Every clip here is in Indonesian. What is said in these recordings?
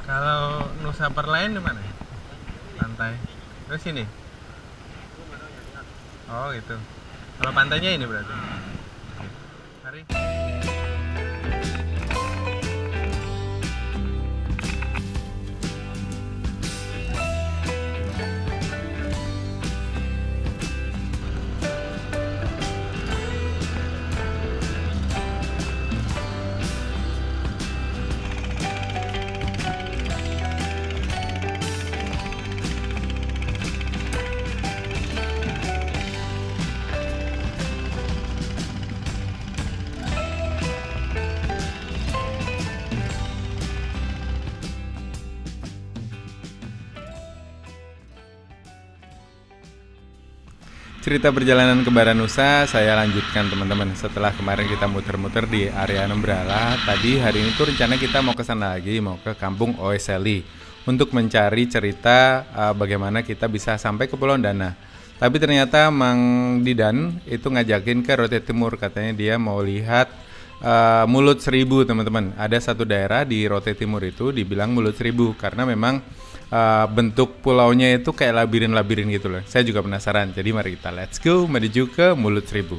Kalau Nusa Perlain di mana? Pantai. Terus sini? Oh gitu. Kalau pantainya ini berarti. Oke. Mari. Cerita perjalanan ke Baranusa saya lanjutkan teman-teman. Setelah kemarin kita muter-muter di area Nembrala, tadi hari ini tuh rencana kita mau ke sana lagi, mau ke Kampung Oeseli untuk mencari cerita bagaimana kita bisa sampai ke Pulau Dana. Tapi ternyata Mang Didan itu ngajakin ke Rote Timur, katanya dia mau lihat Mulut Seribu teman-teman. Ada satu daerah di Rote Timur itu dibilang Mulut Seribu karena memang bentuk pulaunya itu kayak labirin-labirin gitu loh. Saya juga penasaran. Jadi mari kita let's go menuju ke Mulut Seribu.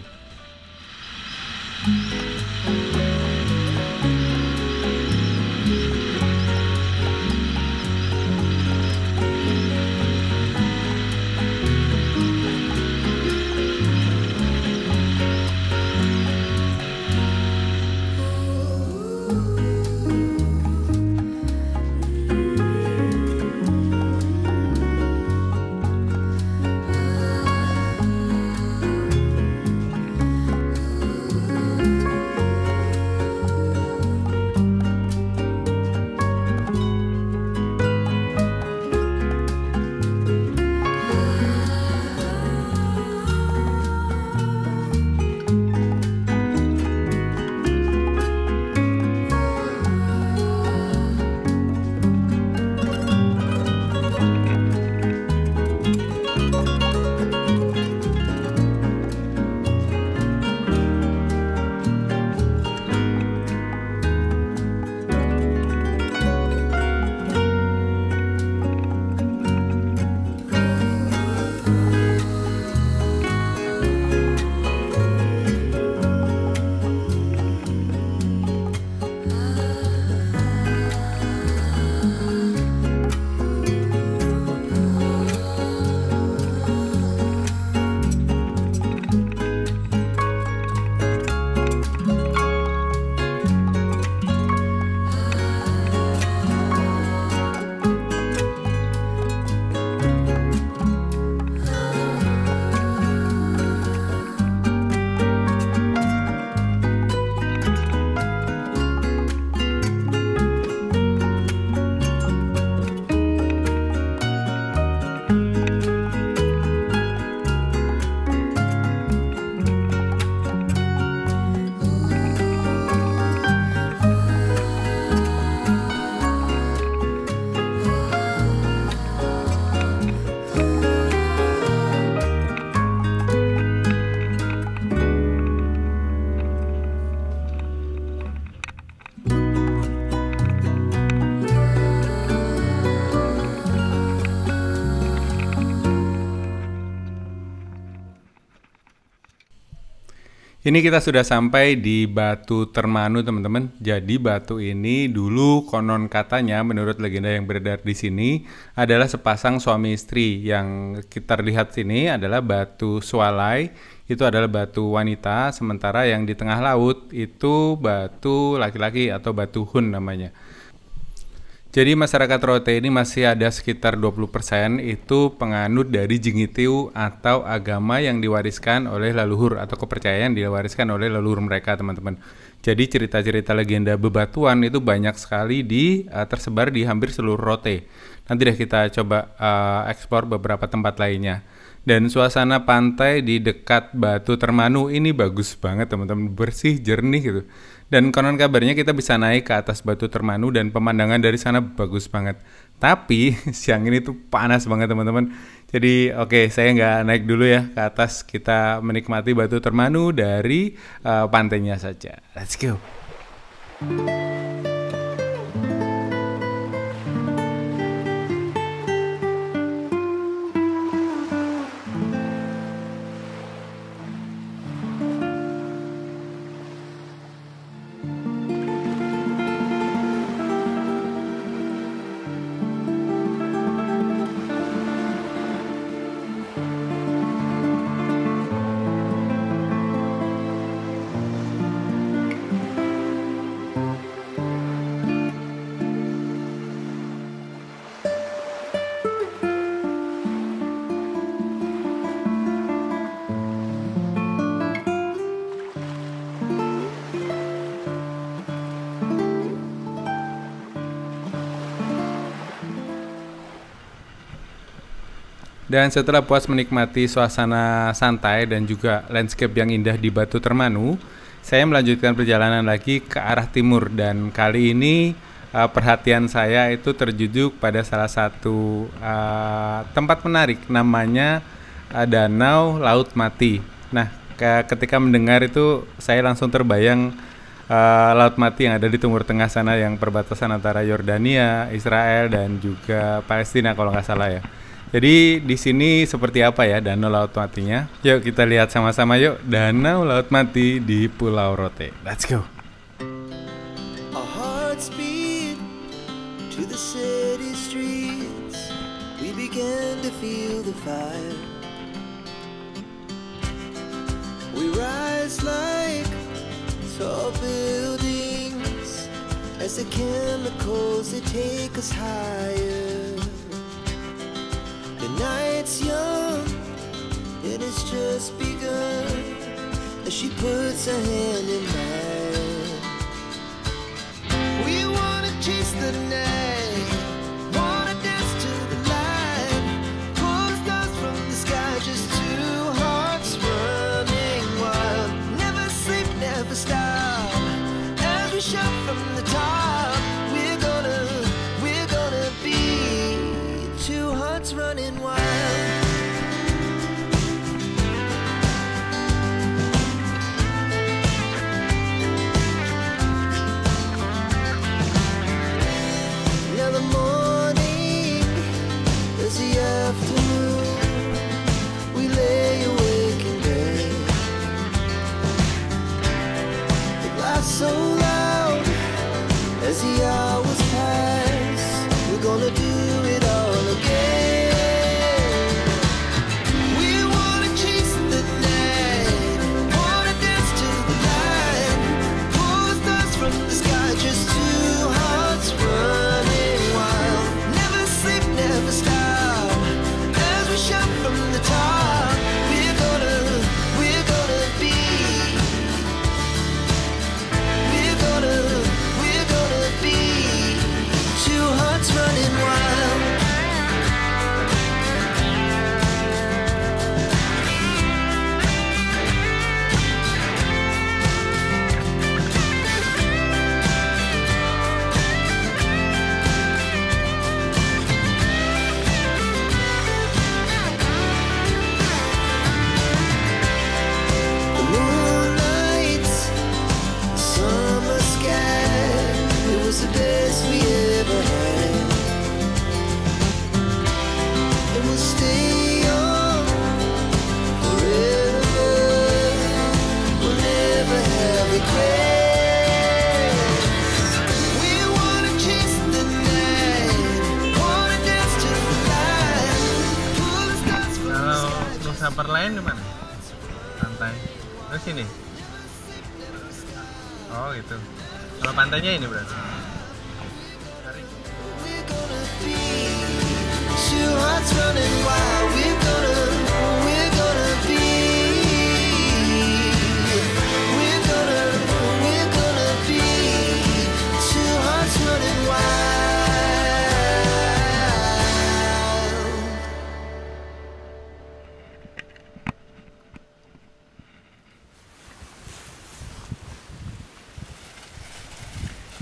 Ini kita sudah sampai di Batu Termanu teman-teman. Jadi batu ini dulu konon katanya menurut legenda yang beredar di sini adalah sepasang suami istri. Yang kita lihat sini adalah batu Swalai, itu adalah batu wanita, sementara yang di tengah laut itu batu laki-laki atau batu Hun namanya. Jadi masyarakat Rote ini masih ada sekitar 20% itu penganut dari Jingitiu atau agama yang diwariskan oleh leluhur atau kepercayaan diwariskan oleh leluhur mereka teman-teman. Jadi cerita-cerita legenda bebatuan itu banyak sekali tersebar di hampir seluruh Rote. Nanti deh kita coba eksplor beberapa tempat lainnya. Dan suasana pantai di dekat Batu Termanu ini bagus banget teman-teman, bersih, jernih gitu. Dan konon kabarnya kita bisa naik ke atas Batu Termanu dan pemandangan dari sana bagus banget. Tapi siang ini tuh panas banget teman-teman. Jadi oke, saya nggak naik dulu ya ke atas. Kita menikmati Batu Termanu dari pantainya saja. Let's go. Dan setelah puas menikmati suasana santai dan juga landscape yang indah di Batu Termanu, saya melanjutkan perjalanan lagi ke arah timur. Dan kali ini perhatian saya itu terjujuk pada salah satu tempat menarik, namanya Danau Laut Mati. Nah, ketika mendengar itu saya langsung terbayang Laut Mati yang ada di Timur Tengah sana, yang perbatasan antara Yordania, Israel dan juga Palestina kalau nggak salah ya. Jadi di sini seperti apa ya Danau Laut Matinya? Yuk kita lihat sama-sama yuk, Danau Laut Mati di Pulau Rote. Let's go. Our hearts beat to the city streets. We began to feel the fire. We rise like tall buildings as the chemicals they take us higher. The night's young, it has just begun as she puts her hand in mine. We wanna chase the night, wanna dance to the light, pull the stars from the sky, just two hearts running wild. Never sleep, never stop, as we shout from the top. We're gonna be two hearts running wild. Now the morning is the afternoon. We lay awake in bed. It laughs so loud as the hours pass. We're gonna do it all again. We wanna chase the night, wanna dance to the light, pull the stars from the sky, just two hearts running wild. Never sleep, never stop, as we shout from the top. We're gonna be, we're gonna be two hearts running wild. The moonlight, summer sky, it was the best we ever had. And we'll stay young forever. We'll never have regrets. We wanna chase the night, wanna dance to the light, pull the stars from the Kalau sky. Nusa Perlain di mana? Pantai. Terus sini. Oh gitu. Kalau pantainya ini berarti. We're gonna be two hearts running wild. We're gonna be. We're gonna be two hearts running wild.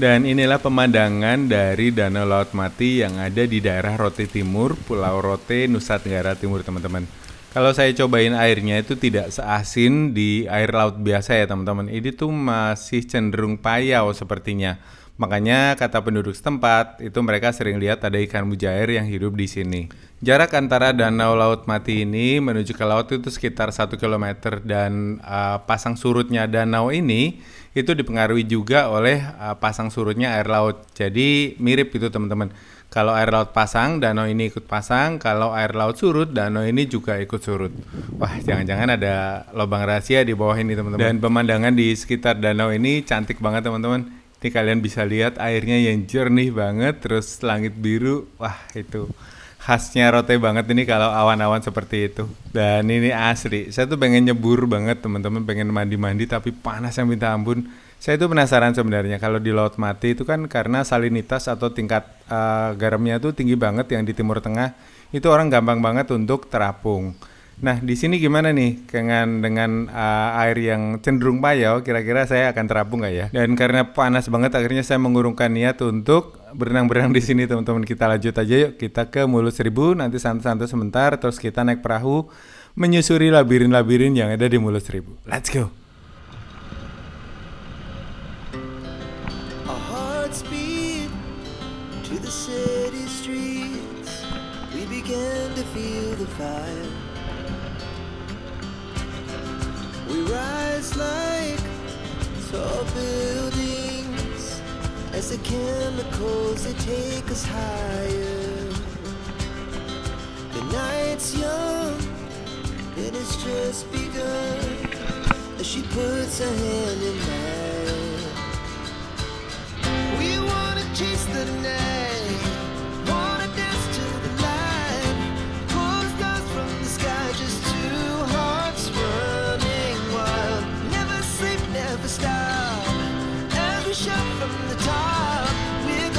Dan inilah pemandangan dari Danau Laut Mati yang ada di daerah Rote Timur, Pulau Rote, Nusa Tenggara Timur, teman-teman. Kalau saya cobain airnya itu tidak seasin di air laut biasa ya, teman-teman. Ini tuh masih cenderung payau sepertinya. Makanya kata penduduk setempat, itu mereka sering lihat ada ikan mujair yang hidup di sini. Jarak antara Danau Laut Mati ini menuju ke laut itu sekitar 1 km, dan pasang surutnya danau ini itu dipengaruhi juga oleh pasang surutnya air laut. Jadi mirip itu teman-teman. Kalau air laut pasang, danau ini ikut pasang. Kalau air laut surut, danau ini juga ikut surut. Wah, jangan-jangan ada lubang rahasia di bawah ini teman-teman. Dan pemandangan di sekitar danau ini cantik banget teman-teman. Ini kalian bisa lihat airnya yang jernih banget, terus langit biru. Wah, itu khasnya Rote banget ini kalau awan-awan seperti itu. Dan ini asli, saya tuh pengen nyebur banget teman-teman, pengen mandi-mandi tapi panas yang minta ampun. Saya itu penasaran sebenarnya kalau di Laut Mati itu kan karena salinitas atau tingkat garamnya itu tinggi banget yang di Timur Tengah, itu orang gampang banget untuk terapung. Nah, di sini gimana nih dengan air yang cenderung payau, kira-kira saya akan terapung nggak ya? Dan karena panas banget, akhirnya saya mengurungkan niat untuk berenang-berenang di sini, teman-teman. Kita lanjut aja yuk, kita ke Mulut Seribu, nanti santai-santai sebentar, terus kita naik perahu menyusuri labirin-labirin yang ada di Mulut Seribu. Let's go! Our hearts beat to the city streets. We began to feel the fire. We rise like tall buildings as the chemicals they take us higher. The night's young and it's just begun as she puts her hand in mine. We wanna chase the night, wanna dance to the light, pull stars from the sky, just two hearts running wild. Never sleep, never stop, as we shout from the top. We're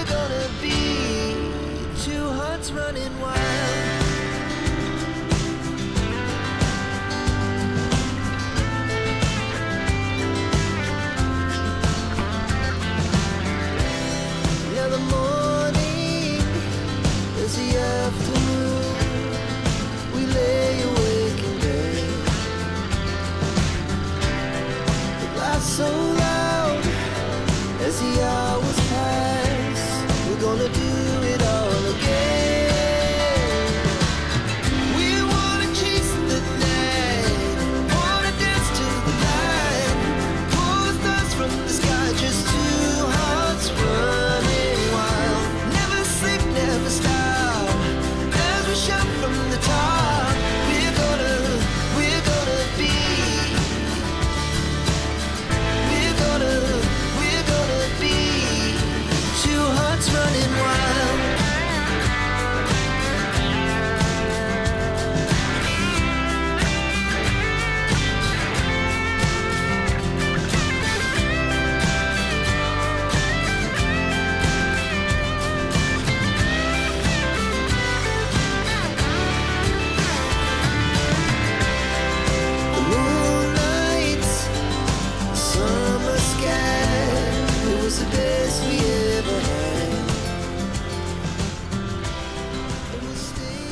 gonna be two hearts running wild. Now the morning is the afternoon. We lay awake in bed. The laughs so loud as the hours pass. We're gonna do it all again. We wanna chase the night, wanna dance to the light, pull stars from the sky, just two hearts running wild. Never sleep, never stop, as we shout from the top. We're gonna be, we're gonna be two hearts running wild. The moonlight, summer sky, it was the best we ever had. And we'll stay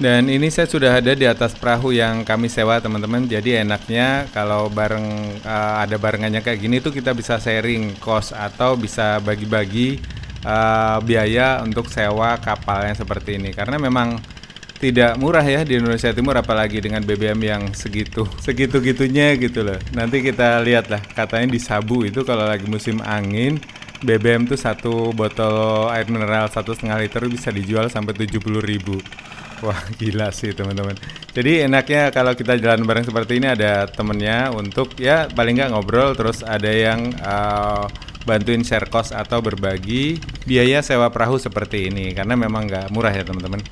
Dan ini saya sudah ada di atas perahu yang kami sewa, teman-teman. Jadi enaknya kalau ada barengannya kayak gini tuh kita bisa sharing cost atau bisa bagi-bagi biaya untuk sewa kapal yang seperti ini. Karena memang tidak murah ya di Indonesia Timur, apalagi dengan BBM yang segitu-gitunya gitu loh. Nanti kita lihat lah, katanya di Sabu itu kalau lagi musim angin BBM tuh satu botol air mineral 1,5 liter bisa dijual sampai 70.000. Wah gila sih teman-teman. Jadi enaknya kalau kita jalan bareng seperti ini ada temennya untuk ya paling nggak ngobrol, terus ada yang bantuin share cost atau berbagi biaya sewa perahu seperti ini, karena memang nggak murah ya teman-teman.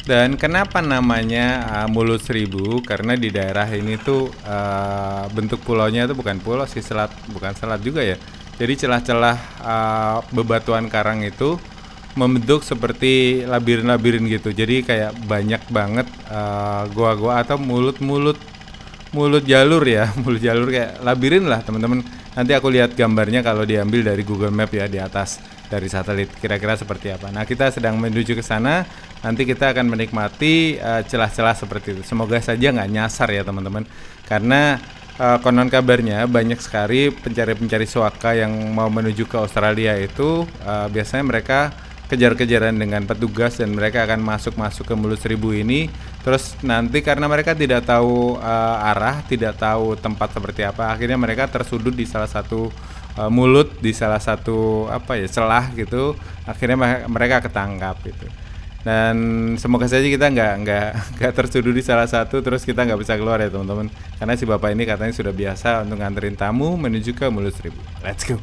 Dan kenapa namanya Mulut Seribu? Karena di daerah ini tuh bentuk pulaunya itu bukan pulau sih, bukan selat juga ya. Jadi celah-celah bebatuan karang itu membentuk seperti labirin-labirin gitu. Jadi kayak banyak banget goa-goa atau mulut jalur ya, mulut jalur kayak labirin lah teman-teman. Nanti aku lihat gambarnya kalau diambil dari Google Map ya di atas dari satelit, kira-kira seperti apa. Nah kita sedang menuju ke sana. Nanti kita akan menikmati celah-celah seperti itu. Semoga saja nggak nyasar ya teman-teman. Karena konon kabarnya banyak sekali pencari-pencari suaka yang mau menuju ke Australia itu biasanya mereka kejar-kejaran dengan petugas dan mereka akan masuk ke Mulut Seribu ini. Terus nanti karena mereka tidak tahu arah, tidak tahu tempat seperti apa, akhirnya mereka tersudut di salah satu mulut, di salah satu celah gitu. Akhirnya mereka ketangkap gitu. Dan semoga saja kita nggak tersudut di salah satu terus kita nggak bisa keluar ya teman-teman. Karena si bapak ini katanya sudah biasa untuk nganterin tamu menuju ke Mulut Seribu. Let's go.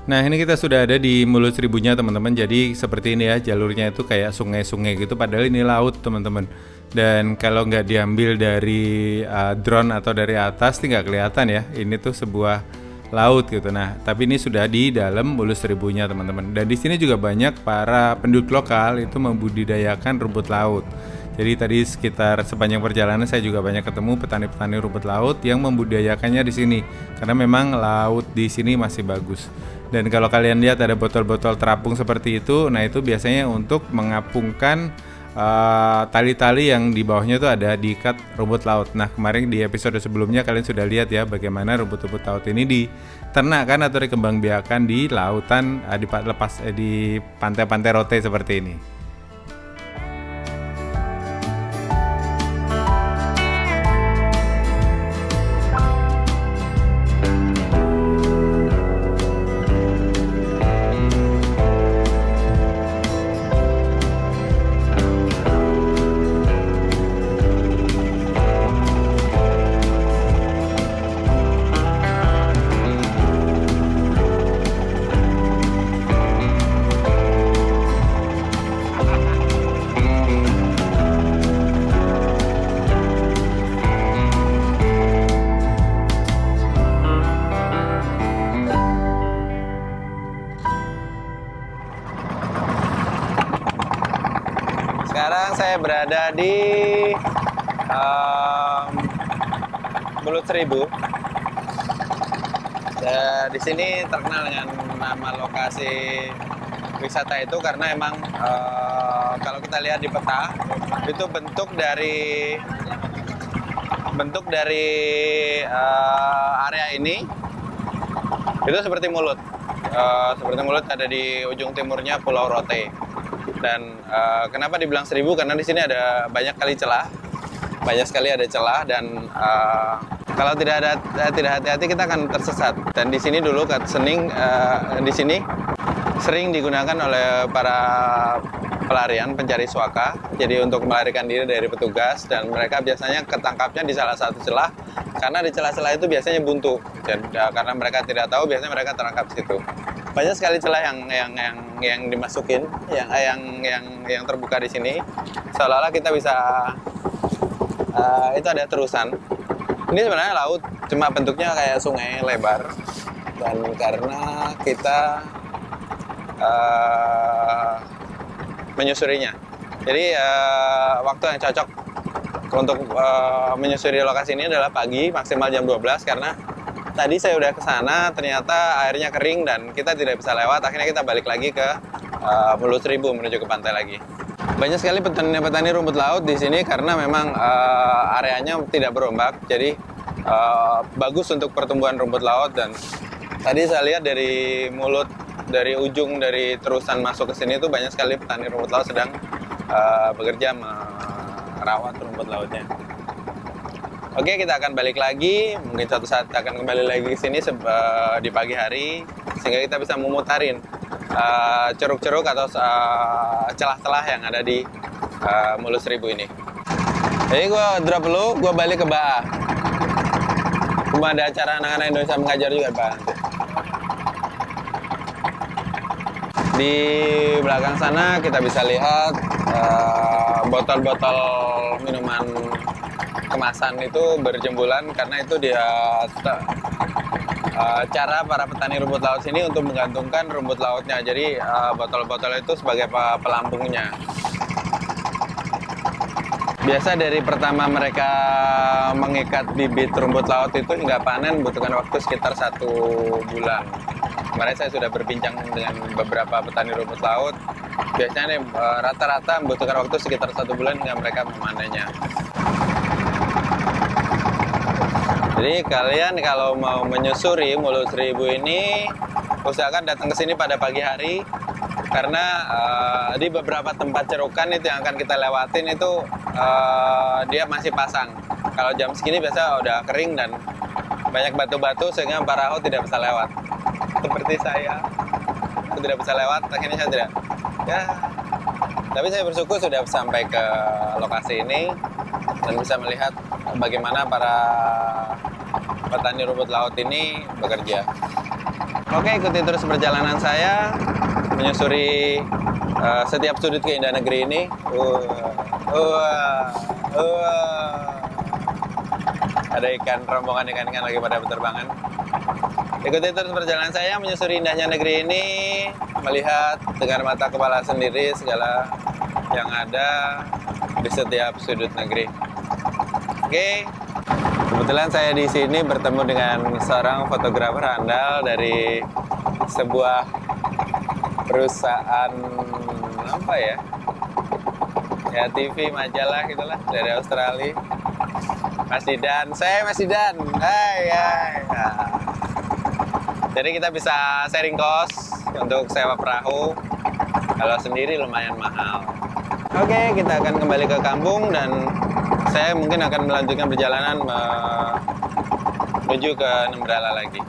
Nah, ini kita sudah ada di Mulut Seribunya teman-teman. Jadi seperti ini ya, jalurnya itu kayak sungai-sungai gitu, padahal ini laut teman-teman. Dan kalau nggak diambil dari drone atau dari atas nih nggak kelihatan ya, ini tuh sebuah laut gitu. Nah, tapi ini sudah di dalam Mulut Seribunya teman-teman. Dan di sini juga banyak para penduduk lokal itu membudidayakan rumput laut. Jadi tadi sekitar sepanjang perjalanan saya juga banyak ketemu petani-petani rumput laut yang membudidayakannya di sini karena memang laut di sini masih bagus. Dan kalau kalian lihat ada botol-botol terapung seperti itu, nah itu biasanya untuk mengapungkan tali-tali yang di bawahnya itu ada diikat rumput laut. Nah, kemarin di episode sebelumnya kalian sudah lihat ya bagaimana rumput-rumput laut ini diternakkan atau dikembangbiakan di lautan di pantai-pantai Rote seperti ini. Sekarang saya berada di Mulut Seribu. Di sini terkenal dengan nama lokasi wisata itu karena emang kalau kita lihat di peta itu bentuk dari area ini itu seperti mulut. Seperti mulut ada di ujung timurnya Pulau Rote. Dan kenapa dibilang 1000? Karena di sini ada banyak sekali ada celah dan kalau tidak hati-hati kita akan tersesat. Dan di sini dulu di sini sering digunakan oleh para pelarian pencari suaka. Jadi untuk melarikan diri dari petugas dan mereka biasanya ketangkapnya di salah satu celah karena di celah-celah itu biasanya buntu. Dan karena mereka tidak tahu biasanya mereka terangkap di situ. Banyak sekali celah yang dimasukin, yang terbuka di sini. Seolah-olah kita bisa itu ada terusan. Ini sebenarnya laut, cuma bentuknya kayak sungai lebar. Dan karena kita menyusurinya, jadi waktu yang cocok untuk menyusuri lokasi ini adalah pagi maksimal jam 12 karena tadi saya udah ke sana, ternyata airnya kering dan kita tidak bisa lewat. Akhirnya kita balik lagi ke Mulut Seribu menuju ke pantai lagi. Banyak sekali petani rumput laut di sini karena memang areanya tidak berombak, jadi bagus untuk pertumbuhan rumput laut. Dan tadi saya lihat dari ujung dari terusan masuk ke sini itu banyak sekali petani rumput laut sedang bekerja merawat rumput lautnya. Oke, kita akan balik lagi. Mungkin suatu saat akan kembali lagi ke sini di pagi hari sehingga kita bisa memutarin ceruk-ceruk atau celah-celah yang ada di Mulut Seribu ini. Jadi gue drop dulu, gue balik ke Baa. Cuma ada acara anak-anak Indonesia mengajar juga, Pak. Di belakang sana kita bisa lihat botol-botol minuman kemasan itu berjembulan karena itu dia cara para petani rumput laut sini untuk menggantungkan rumput lautnya. Jadi botol-botol itu sebagai pelampungnya. Biasa dari pertama mereka mengikat bibit rumput laut itu hingga panen butuhkan waktu sekitar 1 bulan. Kemarin saya sudah berbincang dengan beberapa petani rumput laut. Biasanya rata-rata membutuhkan waktu sekitar 1 bulan hingga mereka memanennya. Jadi kalian kalau mau menyusuri Mulut Seribu ini usahakan datang ke sini pada pagi hari karena di beberapa tempat cerukan itu yang akan kita lewatin itu dia masih pasang. Kalau jam segini biasa udah kering dan banyak batu-batu sehingga para laut tidak bisa lewat. Seperti saya tidak bisa lewat, akhirnya saya tidak. Ya, tapi saya bersyukur sudah sampai ke lokasi ini dan bisa melihat bagaimana para petani rumput laut ini bekerja. Oke, ikuti terus perjalanan saya menyusuri setiap sudut keindahan negeri ini. Ada rombongan ikan-ikan lagi pada berterbangan. Ikuti terus perjalanan saya menyusuri indahnya negeri ini, melihat dengan mata kepala sendiri segala yang ada di setiap sudut negeri. Oke, kebetulan saya di sini bertemu dengan seorang fotografer handal dari sebuah perusahaan apa ya? Ya TV, majalah gitulah dari Australia. Mas Didan, saya Mas Didan. Hai. Jadi kita bisa sharing cost untuk sewa perahu. Kalau sendiri lumayan mahal. Oke, kita akan kembali ke kampung dan saya mungkin akan melanjutkan perjalanan menuju ke Nembrala lagi.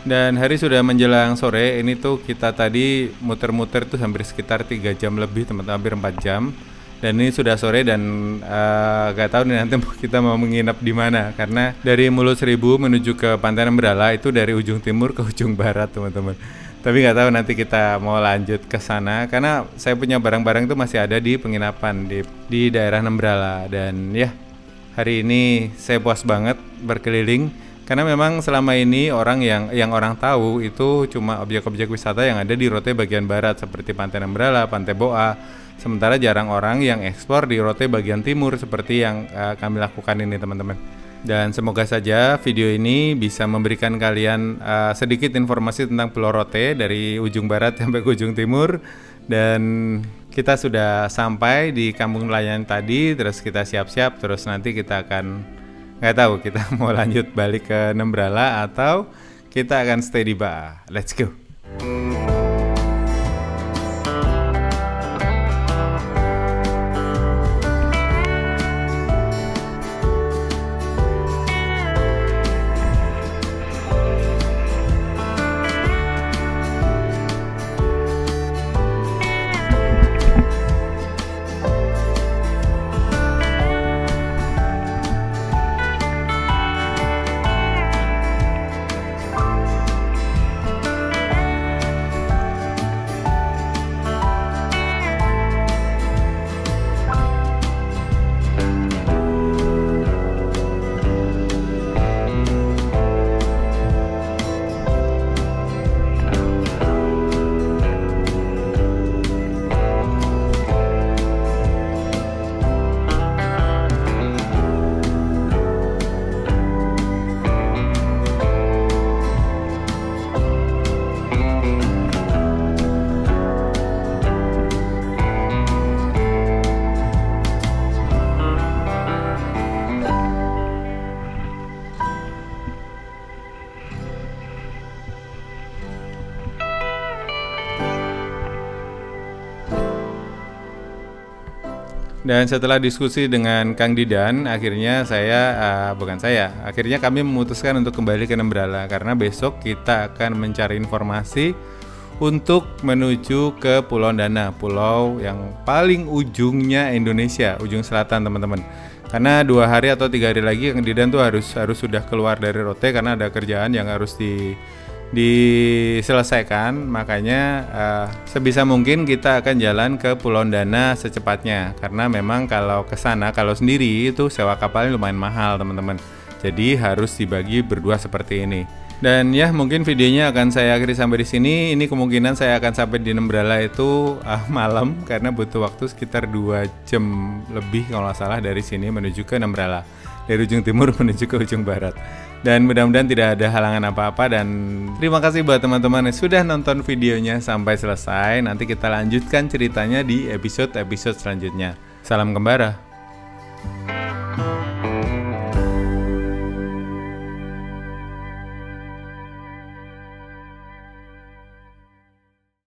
Dan hari sudah menjelang sore, ini tuh kita tadi muter-muter tuh hampir sekitar 3 jam lebih teman-teman, hampir 4 jam. Dan ini sudah sore dan gak tahu nih nanti kita mau menginap di mana, karena dari Mulut Seribu menuju ke Pantai Nembrala itu dari ujung timur ke ujung barat teman-teman. Tapi nggak tahu nanti kita mau lanjut ke sana karena saya punya barang-barang itu masih ada di penginapan di daerah Nembrala. Dan ya, hari ini saya puas banget berkeliling karena memang selama ini orang yang orang tahu itu cuma objek-objek wisata yang ada di Rote bagian barat seperti Pantai Nembrala, Pantai Boa. Sementara jarang orang yang eksplor di Rote bagian timur seperti yang kami lakukan ini teman-teman. Dan semoga saja video ini bisa memberikan kalian sedikit informasi tentang Pulau Rote dari ujung barat sampai ke ujung timur. Dan kita sudah sampai di kampung nelayan tadi, terus kita siap-siap, terus nanti kita akan, nggak tahu kita mau lanjut balik ke Nembrala atau kita akan stay di Ba. Let's go. Dan setelah diskusi dengan Kang Didan, akhirnya akhirnya kami memutuskan untuk kembali ke Nembrala karena besok kita akan mencari informasi untuk menuju ke Pulau Dana, pulau yang paling ujungnya Indonesia, ujung selatan teman-teman. Karena 2 hari atau 3 hari lagi Kang Didan tuh harus sudah keluar dari Rote karena ada kerjaan yang harus diselesaikan, makanya sebisa mungkin kita akan jalan ke Pulau Dana secepatnya karena memang kalau ke sana kalau sendiri itu sewa kapalnya lumayan mahal teman-teman, jadi harus dibagi berdua seperti ini. Dan ya mungkin videonya akan saya akhiri sampai di sini. Ini kemungkinan saya akan sampai di Nembrala itu malam karena butuh waktu sekitar 2 jam lebih kalau nggak salah dari sini menuju ke Nembrala, dari ujung timur menuju ke ujung barat. Dan mudah-mudahan tidak ada halangan apa-apa. Dan terima kasih buat teman-teman yang sudah nonton videonya sampai selesai. Nanti kita lanjutkan ceritanya di episode-episode selanjutnya. Salam Kembara.